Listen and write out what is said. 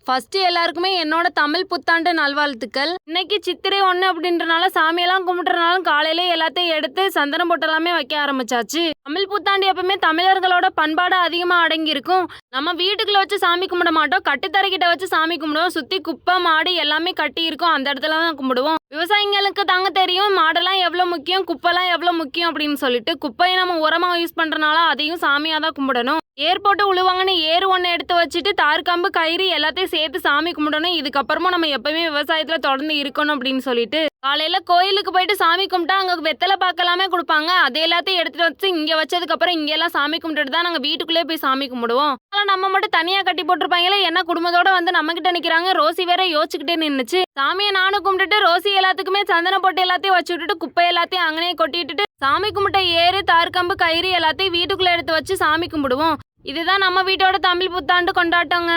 First எல்லாருக்குமே என்னோட தமிழ் புத்தாண்டு நல்வாழ்த்துக்கள். இன்னைக்கு சித்திரை 1 அப்படின்றனால சாமியெல்லாம் கும்பிட்டுறனாலும் காலையிலே எல்லாத்தையும் எடுத்து சந்தனம் போட்டெல்லாமே வைக்க ஆரம்பிச்சாச்சு. தமிழ் புத்தாண்டு எப்பவுமே தமிழர்களோட பண்பாடு அதிகமா அடங்கி இருக்கும். நம்ம வீட்டுக்குள்ள வச்சு சாமி கும்பிட மாட்டோம், கட்டுத்தரைக்கிட்ட வச்சு சாமி கும்பிடுவோம். சுத்தி குப்பை மாடு எல்லாமே கட்டி இருக்கும், அந்த இடத்துல தான் கும்பிடுவோம். விவசாயிங்களுக்கு தாங்க தெரியும் மாடெல்லாம் எவ்வளவு முக்கியம், குப்பைலாம் எவ்வளவு முக்கியம் அப்படின்னு சொல்லிட்டு. குப்பையை நம்ம உரமா யூஸ் பண்றனால அதையும் சாமியா தான் கும்பிடணும். ஏர் போட்டு உழுவாங்கன்னு ஏறு ஒன்று எடுத்து வச்சுட்டு தார் கம்பு கயிறு எல்லாத்தையும் சேர்த்து சாமி கும்பிடணும். இதுக்கப்புறமா நம்ம எப்பவுமே விவசாயத்துல தொடர்ந்து இருக்கணும் அப்படின்னு சொல்லிட்டு காலையில கோயிலுக்கு போயிட்டு சாமி கும்பிட்டா அங்க வெத்தலை பார்க்கலாமே கொடுப்பாங்க. அதை எல்லாத்தையும் எடுத்துட்டு வச்சு இங்க வச்சதுக்கு அப்புறம் இங்க எல்லாம் சாமி கும்பிட்டுட்டு தான் நாங்க வீட்டுக்குள்ளே போய் சாமி கும்பிடுவோம். நம்ம மட்டும் தனியா கட்டி போட்டிருப்பாங்களே, என்ன குடும்பத்தோட வந்து நம்ம கிட்ட நிக்கிறாங்க. ரோசி வேற யோசிச்சுக்கிட்டே நின்னுச்சு. சாமியை நானும் கும்பிட்டுட்டு ரோசி எல்லாத்துக்குமே சந்தனம் போட்டு எல்லாத்தையும் வச்சு விட்டுட்டு குப்பை எல்லாத்தையும் அங்கனே கொட்டிட்டு சாமி கும்பிட்ட ஏறு தார்கம்பு கயிறு எல்லாத்தையும் வீட்டுக்குள்ள எடுத்து வச்சு சாமி கும்பிடுவோம். இதுதான் நம்ம வீட்டோட தமிழ் புத்தாண்டு கொண்டாட்டங்க.